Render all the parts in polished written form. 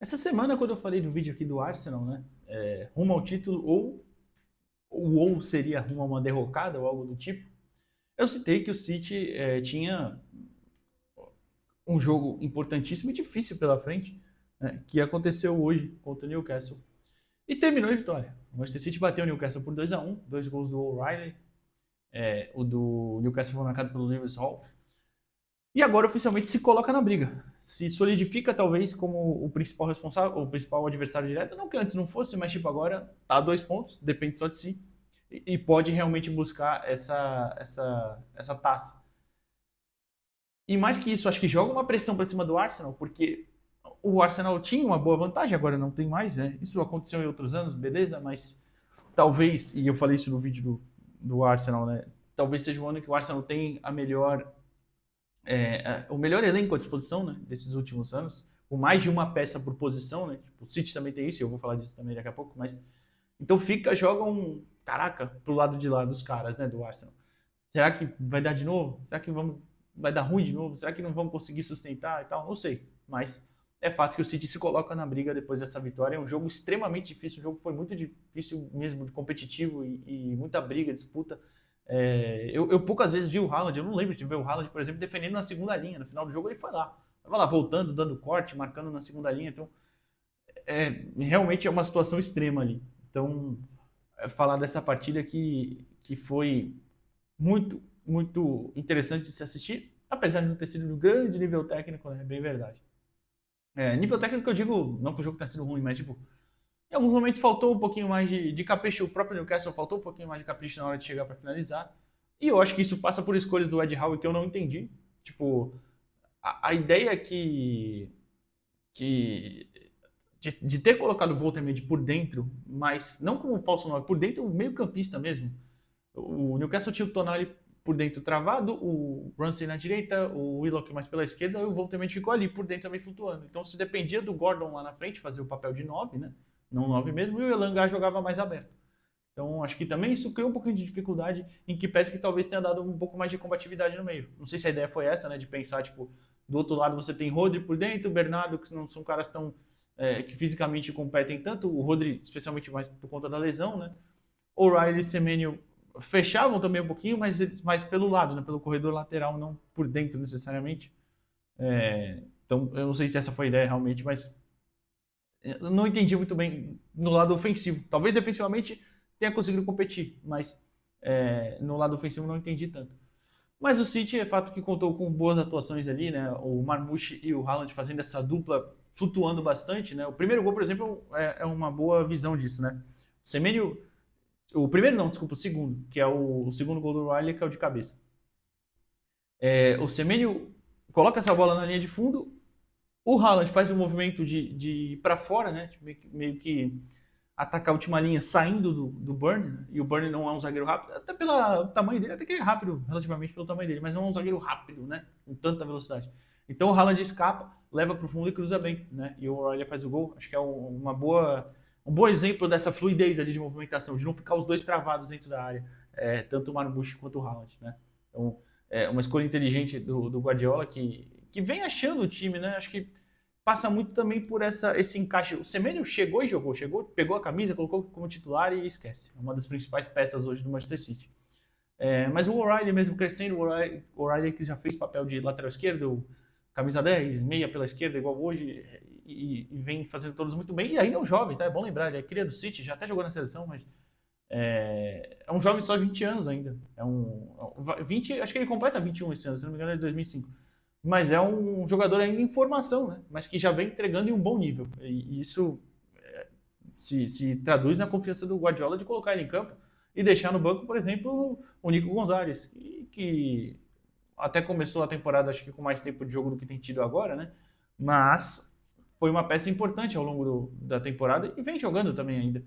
Essa semana, quando eu falei do vídeo aqui do Arsenal, né? Rumo ao título, ou seria rumo a uma derrocada ou algo do tipo, eu citei que o City tinha um jogo importantíssimo e difícil pela frente, né, que aconteceu hoje contra o Newcastle. E terminou em vitória. O Manchester City bateu o Newcastle por 2-1, dois gols do O'Reilly, o do Newcastle foi marcado pelo Lewis Hall. E agora oficialmente se coloca na briga. Se solidifica talvez como o principal responsável, o principal adversário direto, não que antes não fosse, mas tipo agora tá a 2 pontos, depende só de si e pode realmente buscar essa taça. E mais que isso, acho que joga uma pressão para cima do Arsenal, porque o Arsenal tinha uma boa vantagem, agora não tem mais, né? Isso aconteceu em outros anos, beleza, mas talvez, e eu falei isso no vídeo do Arsenal, né? Talvez seja o ano que o Arsenal tem o melhor elenco à disposição, né, desses últimos anos, com mais de uma peça por posição, né? Tipo, o City também tem isso, eu vou falar disso também daqui a pouco, mas então joga um caraca pro lado de lá dos caras, né, do Arsenal. Será que vai dar de novo? Será que vai dar ruim de novo? Será que não vamos conseguir sustentar e tal? Não sei, mas é fato que o City se coloca na briga depois dessa vitória. É um jogo extremamente difícil, o jogo foi muito difícil mesmo, competitivo e muita briga, disputa. Eu poucas vezes vi o Haaland, eu não lembro de ver o Haaland, por exemplo, defendendo na segunda linha. No final do jogo ele foi lá. Tava lá voltando, dando corte, marcando na segunda linha. Então, realmente é uma situação extrema ali. Então, falar dessa partida que foi muito, muito interessante de se assistir, apesar de não ter sido de um grande nível técnico, né? É bem verdade. Nível técnico eu digo, não que o jogo tenha sido ruim, mas tipo, em alguns momentos faltou um pouquinho mais de capricho. O próprio Newcastle faltou um pouquinho mais de capricho na hora de chegar para finalizar. E eu acho que isso passa por escolhas do Ed Howe que eu não entendi. Tipo, a ideia que de ter colocado o Voltemade por dentro, mas não como um falso 9, por dentro o meio campista mesmo. O Newcastle tinha o Tonali por dentro travado, o Ramsey na direita, o Willock mais pela esquerda, e o Voltemate ficou ali por dentro também flutuando. Então se dependia do Gordon lá na frente fazer o papel de 9, né? Não 9 mesmo, e o Elanga jogava mais aberto. Então acho que também isso criou um pouquinho de dificuldade, em que peça que talvez tenha dado um pouco mais de combatividade no meio. Não sei se a ideia foi essa, né? De pensar, tipo, do outro lado você tem Rodri por dentro, Bernardo, que não são caras tão que fisicamente competem tanto, o Rodri, especialmente mais por conta da lesão, né? O'Reilly e Semenyo fechavam também um pouquinho, mas mais pelo lado, né? Pelo corredor lateral, não por dentro necessariamente. Então, eu não sei se essa foi a ideia realmente, mas eu não entendi muito bem no lado ofensivo. Talvez defensivamente tenha conseguido competir, mas no lado ofensivo não entendi tanto. Mas o City é fato que contou com boas atuações ali, né? O Marmoush e o Haaland fazendo essa dupla flutuando bastante, né? O primeiro gol, por exemplo, é uma boa visão disso, né? O Semenyo, o primeiro não, desculpa, o segundo, que é o segundo gol do Riley, que é o de cabeça. O Semenyo coloca essa bola na linha de fundo, o Haaland faz um movimento de ir para fora, né? Meio que atacar a última linha saindo do Burn, né? E o Burn não é um zagueiro rápido, até pelo tamanho dele, até que ele é rápido relativamente pelo tamanho dele, mas não é um zagueiro rápido, né? Com tanta velocidade. Então o Haaland escapa, leva para o fundo e cruza bem, né? E o O'Reilly faz o gol. Acho que é um bom exemplo dessa fluidez ali de movimentação, de não ficar os dois travados dentro da área, tanto o Marmoush quanto o Haaland, né? Então, uma escolha inteligente do Guardiola que vem achando o time, né? Acho que passa muito também por esse encaixe. O Semenyo chegou e jogou, pegou a camisa, colocou como titular e esquece. É uma das principais peças hoje do Manchester City. Mas o O'Reilly mesmo crescendo, o O'Reilly que já fez papel de lateral esquerdo, camisa 10, meia pela esquerda, igual hoje, e vem fazendo todos muito bem. E ainda é um jovem, tá? É bom lembrar, ele é cria do City, já até jogou na seleção, mas é um jovem só de 20 anos ainda. 20, acho que ele completa 21 esse ano, se não me engano é de 2005. Mas é um jogador ainda em formação, né? Mas que já vem entregando em um bom nível. E isso se traduz na confiança do Guardiola de colocar ele em campo e deixar no banco, por exemplo, o Nico Gonzalez, que até começou a temporada, acho que com mais tempo de jogo do que tem tido agora, né? Mas foi uma peça importante ao longo da temporada e vem jogando também ainda.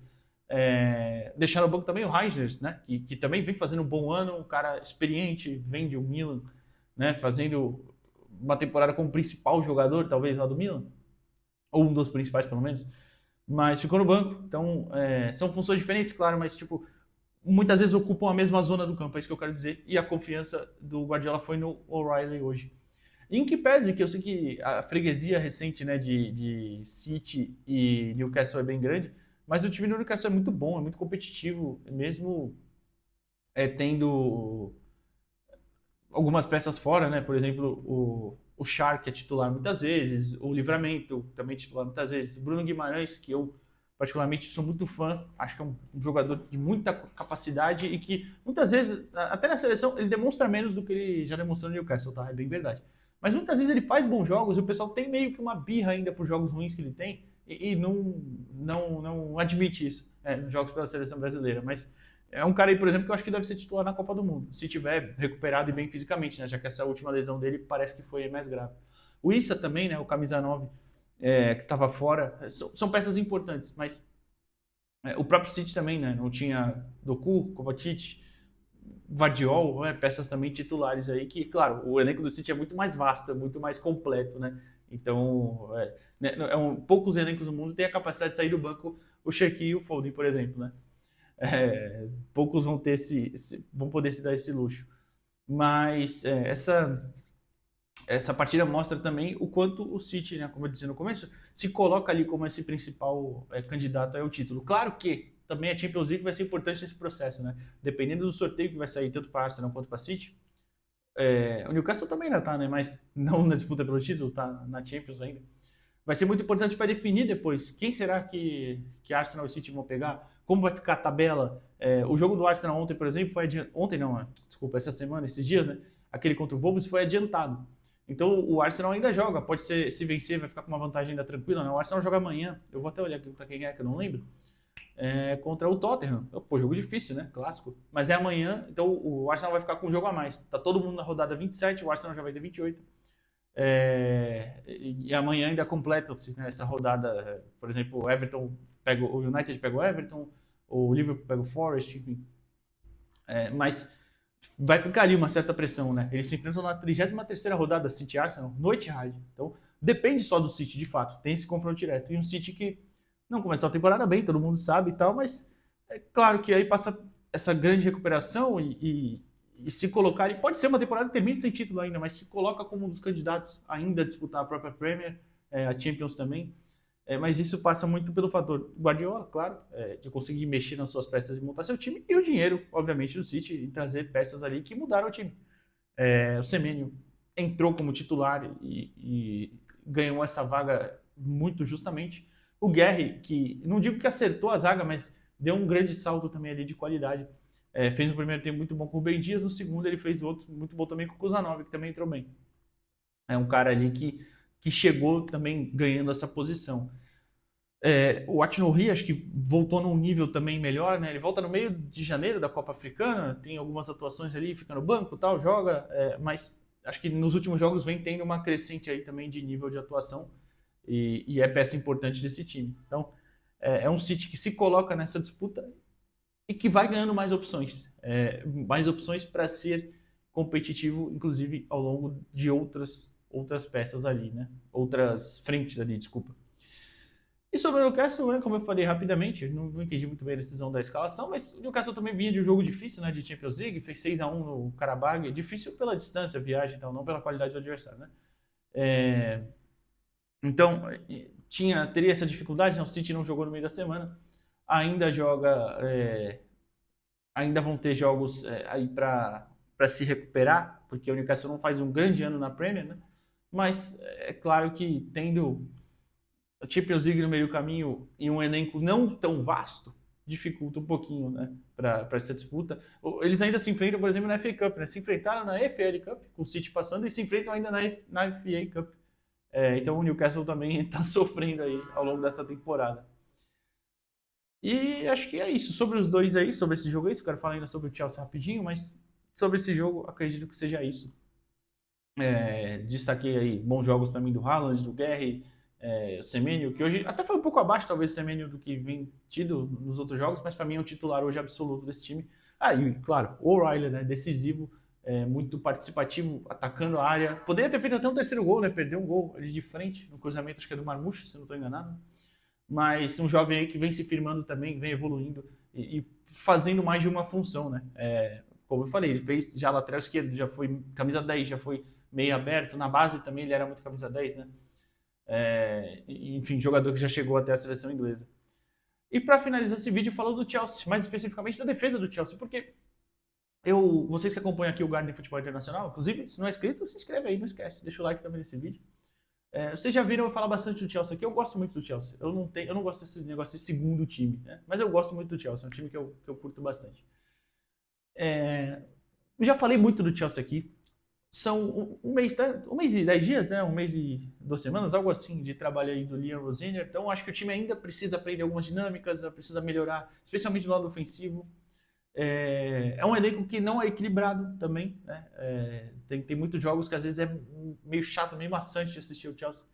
Deixar no banco também o Reijers, né? Que também vem fazendo um bom ano, um cara experiente, vem de um Milan, né? Fazendo uma temporada como principal jogador, talvez lá do Milan, ou um dos principais pelo menos, mas ficou no banco. Então, são funções diferentes, claro, mas tipo, muitas vezes ocupam a mesma zona do campo, é isso que eu quero dizer. E a confiança do Guardiola foi no O'Reilly hoje. Em que pese que eu sei que a freguesia recente, né, de City e Newcastle é bem grande, mas o time do Newcastle é muito bom, é muito competitivo, mesmo tendo algumas peças fora, né? Por exemplo, o Shark é titular muitas vezes, o Livramento também é titular muitas vezes, o Bruno Guimarães, que eu particularmente sou muito fã, acho que é um jogador de muita capacidade e que muitas vezes, até na seleção, ele demonstra menos do que ele já demonstrou no Newcastle, tá? É bem verdade. Mas muitas vezes ele faz bons jogos e o pessoal tem meio que uma birra ainda por jogos ruins que ele tem e não admite isso nos jogos pela seleção brasileira. Mas é um cara aí, por exemplo, que eu acho que deve ser titular na Copa do Mundo, se tiver recuperado e bem fisicamente, né? Já que essa última lesão dele parece que foi mais grave. O Issa também, né? O camisa 9, que estava fora, são peças importantes, mas o próprio City também, né? Não tinha Doku, Kovacic, Vardiol, peças também titulares aí, que, claro, o elenco do City é muito mais vasto, é muito mais completo, né? Então, poucos elencos do mundo têm a capacidade de sair do banco o Cherki e o Foden, por exemplo, né? Poucos vão ter vão poder se dar esse luxo. Mas essa partida mostra também o quanto o City, né, como eu disse no começo, se coloca ali como esse principal candidato ao título. Claro que também a Champions League vai ser importante nesse processo, né? Dependendo do sorteio que vai sair tanto para Arsenal quanto para City. O Newcastle também ainda tá, né? Mas não na disputa pelo título, tá na Champions ainda. Vai ser muito importante para definir depois quem será que Arsenal e City vão pegar, como vai ficar a tabela. O jogo do Arsenal ontem, por exemplo, foi adiantado. Ontem não, desculpa, essa semana, esses dias, né? Aquele contra o Wolves foi adiantado. Então o Arsenal ainda joga, pode ser, se vencer, vai ficar com uma vantagem ainda tranquila, né? O Arsenal joga amanhã, eu vou até olhar aqui para quem é, que eu não lembro. Contra o Tottenham. Pô, jogo difícil, né? Clássico. Mas é amanhã, então o Arsenal vai ficar com um jogo a mais. Tá todo mundo na rodada 27, o Arsenal já vai ter 28. E amanhã ainda completa-se, né, essa rodada. Por exemplo, o United pega o Everton, o Liverpool pega o Forest, enfim. Mas vai ficar ali uma certa pressão, né? Eles se enfrentam na 33ª rodada, City Arsenal, no Etihad. Então, depende só do City, de fato. Tem esse confronto direto. E um City que não começou a temporada bem, todo mundo sabe e tal, mas é claro que aí passa essa grande recuperação e se colocar, e pode ser uma temporada que termine sem título ainda, mas se coloca como um dos candidatos ainda a disputar a própria Premier, a Champions também. Mas isso passa muito pelo fator Guardiola, claro, de conseguir mexer nas suas peças e montar seu time, e o dinheiro, obviamente, do City, em trazer peças ali que mudaram o time. O Semenyo entrou como titular e ganhou essa vaga muito justamente. O Guerri, que não digo que acertou a zaga, mas deu um grande salto também ali de qualidade. Fez um primeiro tempo muito bom com o Ben Dias, no segundo ele fez outro muito bom também com o Kuzanov, que também entrou bem. É um cara ali que chegou também ganhando essa posição. O Atinorri, acho que voltou num nível também melhor, né? Ele volta no meio de janeiro da Copa Africana, tem algumas atuações ali, fica no banco, tal, joga, mas acho que nos últimos jogos vem tendo uma crescente aí também de nível de atuação e é peça importante desse time. Então, é um City que se coloca nessa disputa e que vai ganhando mais opções para ser competitivo, inclusive ao longo de outras peças ali, né? Outras frentes ali, desculpa. E sobre o Newcastle, né, como eu falei rapidamente, não entendi muito bem a decisão da escalação, mas o Newcastle também vinha de um jogo difícil, né, de Champions League, fez 6-1 no Karabag, difícil pela distância, a viagem, então, não pela qualidade do adversário, né? Então, teria essa dificuldade, o City não jogou no meio da semana, ainda vão ter jogos aí para se recuperar, porque o Newcastle não faz um grande ano na Premier, né? Mas é claro que tendo a Champions League no meio do caminho e um elenco não tão vasto, dificulta um pouquinho, né, para essa disputa. Eles ainda se enfrentam, por exemplo, na FA Cup, né? Se enfrentaram na EFL Cup, com o City passando, e se enfrentam ainda na FA Cup. Então o Newcastle também está sofrendo aí ao longo dessa temporada. E acho que é isso. Sobre os dois aí, sobre esse jogo aí, eu quero falar ainda sobre o Chelsea rapidinho, mas sobre esse jogo, acredito que seja isso. Destaquei aí bons jogos para mim do Haaland, do Guerri, o Semenyo, que hoje até foi um pouco abaixo, talvez, o Semenyo do que vem tido nos outros jogos, mas para mim é um titular hoje absoluto desse time. E claro, o O'Reilly, né, decisivo, muito participativo, atacando a área. Poderia ter feito até um terceiro gol, né? Perdeu um gol ali de frente, no cruzamento, acho que é do Marmouche, se não estou enganado. Mas um jovem aí que vem se firmando também, vem evoluindo e fazendo mais de uma função, né? Como eu falei, ele fez já lateral esquerdo, já foi camisa 10, já foi meio aberto. Na base também ele era muito camisa 10, né? Enfim, jogador que já chegou até a seleção inglesa. E para finalizar esse vídeo, falando do Chelsea, mais especificamente da defesa do Chelsea, porque vocês que acompanham aqui o Garden Futebol Internacional, inclusive, se não é inscrito, se inscreve aí, não esquece, deixa o like também nesse vídeo. Vocês já viram eu falar bastante do Chelsea aqui, eu gosto muito do Chelsea. Eu não gosto desse negócio de segundo time, né? Mas eu gosto muito do Chelsea, é um time que eu curto bastante. Já falei muito do Chelsea aqui. São um mês e 10 dias, né? Um mês e 2 semanas, algo assim, de trabalho aí do Liam Rosenior. Então, acho que o time ainda precisa aprender algumas dinâmicas, precisa melhorar, especialmente no lado ofensivo. É um elenco que não é equilibrado também, né? Tem muitos jogos que às vezes é meio chato, meio maçante de assistir o Chelsea.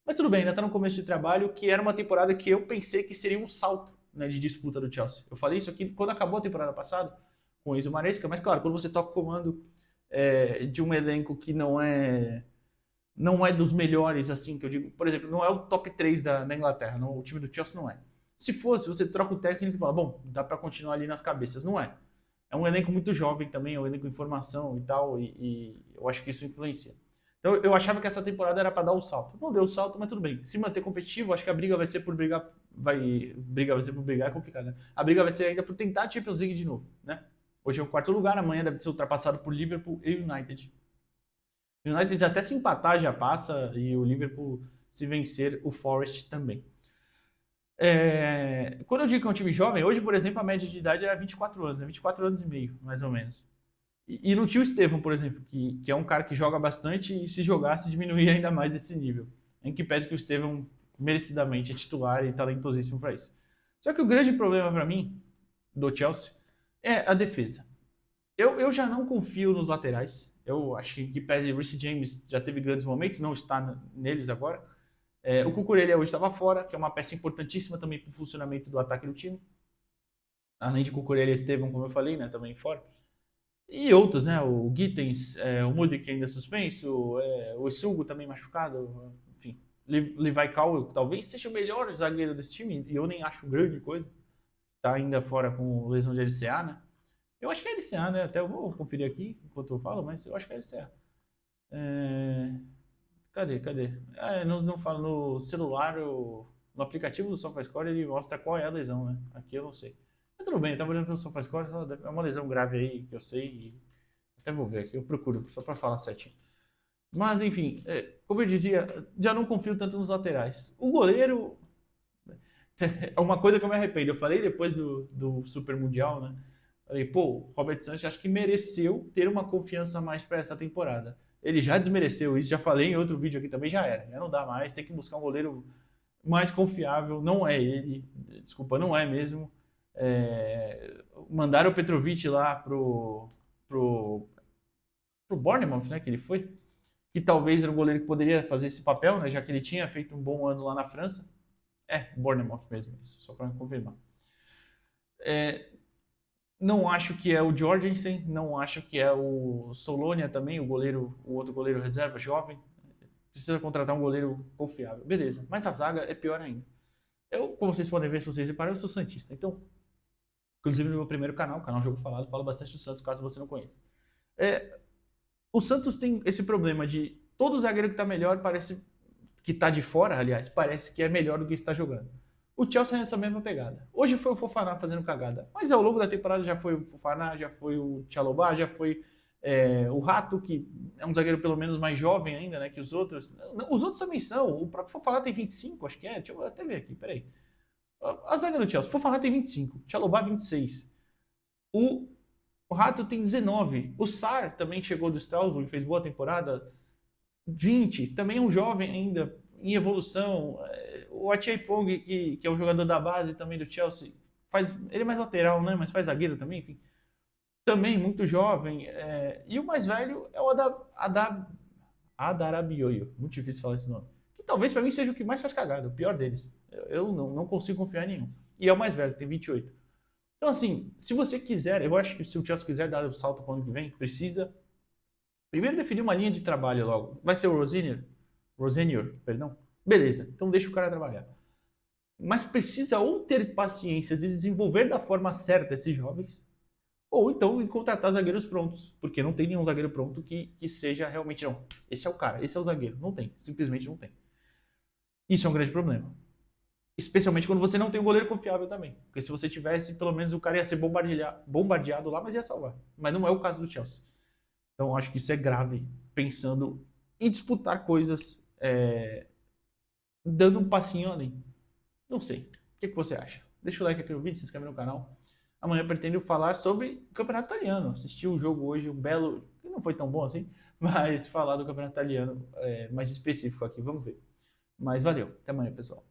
Mas tudo bem, ainda está no começo de trabalho, que era uma temporada que eu pensei que seria um salto, né, de disputa do Chelsea. Eu falei isso aqui quando acabou a temporada passada, com o Enzo Maresca, mas claro, quando você toca o comando de um elenco que não é dos melhores, assim, que eu digo, por exemplo, não é o top 3 da Inglaterra, não, o time do Chelsea não é. Se fosse, você troca o técnico e fala, bom, dá para continuar ali nas cabeças. Não é. É um elenco muito jovem também, é um elenco em formação e tal, e eu acho que isso influencia. Então eu achava que essa temporada era para dar o salto. Não deu o salto, mas tudo bem. Se manter competitivo, acho que a briga vai ser por brigar. Briga vai ser por brigar, é complicado, né? A briga vai ser ainda por tentar a Champions League de novo, né? Hoje é o 4º lugar, amanhã deve ser ultrapassado por Liverpool e United. O United até se empatar já passa, e o Liverpool, se vencer, o Forest também. Quando eu digo que é um time jovem, hoje, por exemplo, a média de idade era 24 anos, né? 24 anos e meio, mais ou menos. E não tinha o Estevão, por exemplo, que é um cara que joga bastante e se jogasse diminuir ainda mais esse nível. Em que pese que o Estevão merecidamente é titular e talentosíssimo para isso. Só que o grande problema para mim, do Chelsea, é a defesa. Eu já não confio nos laterais. Eu acho que pese Reece James já teve grandes momentos, não está neles agora. O Cucurella hoje estava fora, que é uma peça importantíssima também para o funcionamento do ataque do time. Além de Cucurella e Estevão, como eu falei, né, também fora. E outros, né? O Gittens, o Mudryk ainda suspenso, o Sugo também machucado, enfim. Levi Cowell talvez seja o melhor zagueiro desse time, e eu nem acho grande coisa. Tá ainda fora com lesão de LCA, né? Eu acho que é LCA, né? Até eu vou conferir aqui enquanto eu falo, mas eu acho que é LCA. Cadê? Não falo no celular, no aplicativo do SofaScore ele mostra qual é a lesão, né? Aqui eu não sei. Mas tudo bem, eu tava olhando pelo SofaScore, é uma lesão grave aí que eu sei. Até vou ver aqui, eu procuro, só para falar certinho. Mas enfim, como eu dizia, já não confio tanto nos laterais. O goleiro é uma coisa que eu me arrependo. Eu falei depois do Super Mundial, né? Falei, pô, Robert Sanches acho que mereceu ter uma confiança a mais para essa temporada. Ele já desmereceu isso, já falei em outro vídeo aqui também, já era. Já não dá mais, tem que buscar um goleiro mais confiável. Não é ele, desculpa, não é mesmo. Mandaram o Petrovic lá pro Bournemouth, né, que ele foi, que talvez era um goleiro que poderia fazer esse papel, né, já que ele tinha feito um bom ano lá na França. Bournemouth mesmo, isso, só para confirmar. Não acho que é o Jorgensen, não acho que é o Solonia também, o outro goleiro reserva, jovem. Precisa contratar um goleiro confiável. Beleza, mas a zaga é pior ainda. Como vocês podem ver, se vocês reparam, eu sou santista. Então, inclusive no meu primeiro canal, o canal Jogo Falado, falo bastante do Santos, caso você não conheça. O Santos tem esse problema de todo zagueiro que está melhor parece que está de fora, aliás, parece que é melhor do que está jogando. O Chelsea é essa mesma pegada. Hoje foi o Fofana fazendo cagada, mas ao longo da temporada já foi o Fofana, já foi o Chalobah, já foi o Rato, que é um zagueiro pelo menos mais jovem ainda, né, que os outros. Os outros também são. O próprio Fofana tem 25, acho que é. Deixa eu até ver aqui, peraí. A zaga do Chelsea, Fofana tem 25, Chalobah 26. O Rato tem 19. O Sarr também chegou do Strasbourg, fez boa temporada. 20. Também é um jovem ainda, em evolução. O Acheipong, que é um jogador da base também do Chelsea, ele é mais lateral, né? Mas faz zagueiro também, enfim. Também muito jovem. E o mais velho é o Adarabioyo. Muito difícil falar esse nome. Que talvez para mim seja o que mais faz cagada, o pior deles. Eu não consigo confiar em nenhum. E é o mais velho, tem 28. Então, assim, se você quiser, eu acho que se o Chelsea quiser dar o salto para o ano que vem, precisa primeiro definir uma linha de trabalho logo. Vai ser o Rosenior, perdão. Beleza, então deixa o cara trabalhar. Mas precisa ou ter paciência de desenvolver da forma certa esses jovens, Ou então em contratar zagueiros prontos, porque não tem nenhum zagueiro pronto que seja realmente, não, esse é o cara, esse é o zagueiro. Não tem, simplesmente não tem. Isso é um grande problema. Especialmente quando você não tem um goleiro confiável também. Porque se você tivesse, pelo menos o cara ia ser bombardeado lá, mas ia salvar. Mas não é o caso do Chelsea. Então acho que isso é grave, pensando em disputar coisas, dando um passinho além. Não sei. O que você acha? Deixa o like aqui no vídeo, se inscreve no canal. Amanhã pretendo falar sobre o Campeonato Italiano. Assisti o jogo hoje, um belo, que não foi tão bom assim, mas falar do Campeonato Italiano mais específico aqui, vamos ver. Mas valeu, até amanhã, pessoal.